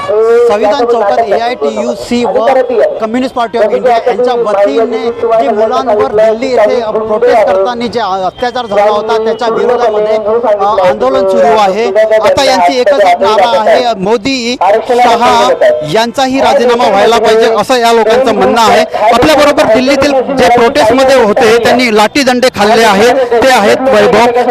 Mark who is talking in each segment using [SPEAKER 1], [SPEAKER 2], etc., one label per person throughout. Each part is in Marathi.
[SPEAKER 1] संविधान चौकात AITUC व कम्युनिस्ट पार्टी ऑफ इंडिया यांच्या वतीने जे मुलांवर दिल्ली येथे प्रोटेस्ट करताना जे अत्याचार झाला होता त्याच्या विरोधामध्ये आंदोलन सुरू आहे। आता यांची एकच नारा आहे, मोदी शहा यांचाही राजीनामा व्हायला पाहिजे असं या लोकांचं म्हणणं आहे। आपल्याबरोबर दिल्लीतील जे प्रोटेस्टमध्ये होते त्यांनी लाठीदंडे खाल्ले आहेत ते आहेत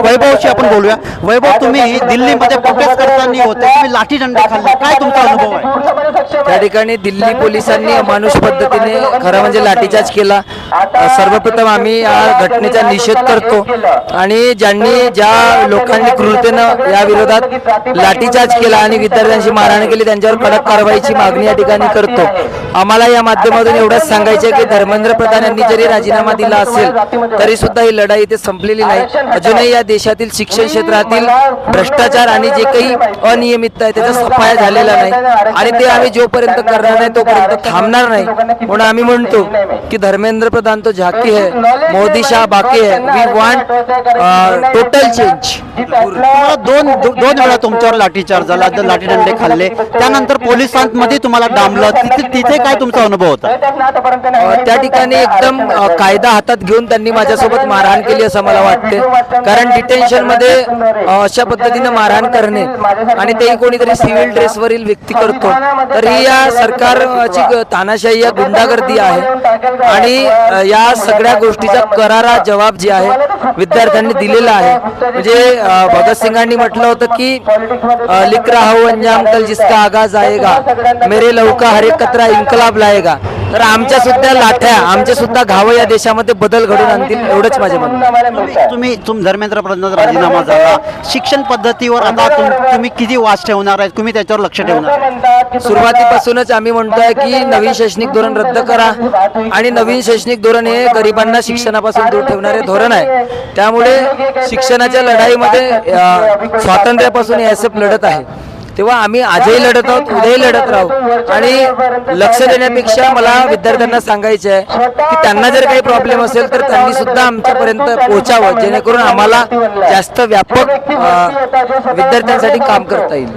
[SPEAKER 1] वैभवशी आपण बोलूया। वैभव, तुम्ही दिल्लीमध्ये प्रोटेस्ट करताना होते, तुम्ही लाठीदंडे खाल्ले, काय तुमचा अनुभव आहे?
[SPEAKER 2] त्या ठिकाणी दिल्ली पोलिसांनी अमानुष पद्धतीने खरं म्हणजे लाठीचार्ज केला। सर्वप्रथम आम्ही या घटनेचा निषेध करतो आणि ज्या लोकांनी क्रूरतेनं या विरोधात लाठीचार्ज केला आणि विद्यार्थ्यांशी मारहाण केली त्यांच्यावर कडक कारवाईची मागणी या ठिकाणी करतो। आम्हाला या माध्यमातून एवढंच सांगायचं आहे की धर्मेंद्र प्रधान यांनी जरी राजीनामा दिला असेल तरी सुद्धा ही लढाई इथे संपलेली नाही। अजूनही या देशातील शिक्षण क्षेत्रातील भ्रष्टाचार आणि जे काही अनियमितता आहे त्याचा सफाया झालेला नाही आणि ते आम्ही जोपर्यंत करणार नाही तोपर्यंत थांबणार नाही। म्हणून आम्ही म्हणतो की धर्मेंद्र प्रधान तो झाकी है, मोदी शाह बाकी है, वी वांट टोटल चेंज।
[SPEAKER 1] दोन वेळा तुमच्यावर लाठीचार्ज झाला, लाठीदंडे खाल्ले, त्यानंतर पोलिसांमध्ये तुम्हाला डांबलं, तिथे काय तुमचा अनुभव होता?
[SPEAKER 2] त्या ठिकाणी एकदम कायदा हातात घेऊन त्यांनी माझ्यासोबत मारहाण केली असं मला वाटते। कारण डिटेन्शन मध्ये अशा पद्धतीने मारहाण करणे आणि तेही कोणीतरी सिव्हिल ड्रेसवरील व्यक्ती करतो तर ही या सरकारची तानाशाही या गुंडागर्दी आहे आणि या सगळ्या गोष्टीचा करारा जबाब जे आहे विद्यार्थ्यांनी दिलेला आहे। म्हणजे भगतसिंगांनी म्हटलं होतं की लिख रहा हूं अंजाम कल जिसका आगाज आएगा, मेरे लहू का हर एक कतरा इन्कलाब लाएगा। तर आमच्या सुद्धा लाठ्या, आमचे सुद्धा घाव या देशामध्ये बदल घडून आणतील एवढंच माझे म्हणणं।
[SPEAKER 1] तुम्ही धर्मेंद्र प्रधान राजीनामा झाला, शिक्षण पद्धतीवर आता तुम्ही किती वास ठेवणार आहे, तुम्ही त्याच्यावर लक्ष ठेवणार?
[SPEAKER 2] सुरुवातीपासूनच आम्ही म्हणतोय की नवीन शैक्षणिक धोरण रद्द करा आणि नवीन शैक्षणिक धोरण हे गरिबांना शिक्षणापासून दूर ठेवणारे धोरण आहे। त्यामुळे शिक्षणाच्या लढाईमध्ये स्वातंत्र्यापासून SF लढत आहे तेव्हा आम्ही आजही लढत आहोत, उद्याही लढत राहू आणि लक्ष देण्यापेक्षा मला विद्यार्थ्यांना सांगायचे आहे की त्यांना जर काही प्रॉब्लेम असेल तर त्यांनी सुद्धा आमच्यापर्यंत पोहोचावं जेणेकरून आम्हाला जास्त व्यापक विद्यार्थ्यांसाठी काम करता येईल।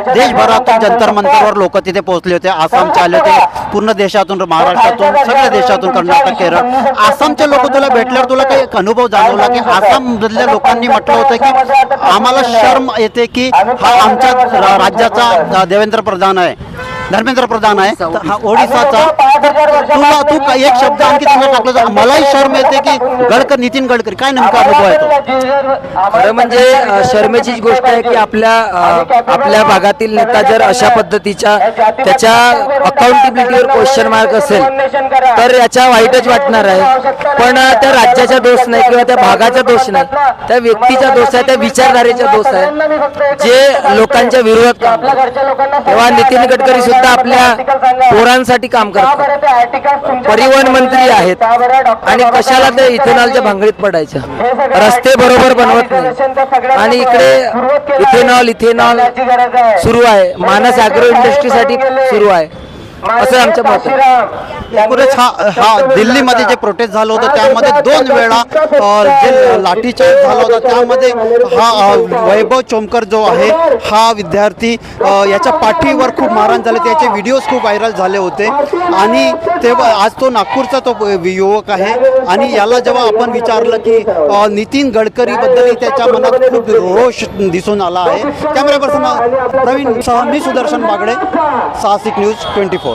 [SPEAKER 1] देशभरातून जंतर मंतरवर लोक तिथे पोहोचले होते, आसामचे आले होते, पूर्ण देशातून, महाराष्ट्रातून, सगळ्या देशातून, कर्नाटक, केरळ। आसामचे लोक तुला भेटल्यावर तुला काही अनुभव जाणवला की आसाम मधल्या लोकांनी म्हटलं होतं की आम्हाला शर्म येते की हा आमच्या राज्याचा देवेंद्र प्रधान आहे, धर्मेंद्र प्रधान आहे, हा ओडिसाचा, तू एक शब्द आणखी तुला टाकलं, मलाही शर्म येते की नितीन गडकरी, काय नेमका अनुभव आहे तो?
[SPEAKER 2] खरं म्हणजे शर्मेचीच गोष्ट आहे की आपल्या भागातील नेता जर अशा पद्धतीच्या त्याच्या अकाउंटेबिलिटीवर क्वेश्चन मार्क असेल तर याच्या वाईटच वाटणार आहे। पण त्या राज्याचा दोष नाही किंवा त्या भागाचा दोष नाही, त्या व्यक्तीचा दोष आहे, त्या विचारधारेचा दोष आहे जे लोकांच्या विरोधात काम करतात। तेव्हा नितीन गडकरी सुद्धा आपल्या पोरांसाठी काम करतात, परिवहन मंत्री आहेत आणि कशाला ते इथेनॉलच्या भांगडीत पडायचं, रस्ते बरोबर बनवत नाही आणि इकडे इथेनॉल सुरू आहे, मानस ॲग्रो इंडस्ट्रीसाठी सुरू आहे असं आमचं मत आहे।
[SPEAKER 1] हा दिल्लीमध्ये जे प्रोटेस्ट झालं होतं त्यामध्ये 2 वेळा जे लाठीचार्ज झाला होता त्यामध्ये हा वैभव चोमकर जो आहे हा विद्यार्थी याच्या पाठीवर खूप मारहाण झाले, त्याचे व्हिडिओज खूप व्हायरल झाले होते आणि तेव्हा आज तो नागपूरचा तो युवक आहे आणि याला जेव्हा आपण विचारलं की नितीन गडकरीबद्दल त्याच्या मनात खूप रोष दिसून आला आहे। कॅमेरा पर्सन प्रवीण सह मी सुदर्शन बागडे, साहसिक न्यूज 24।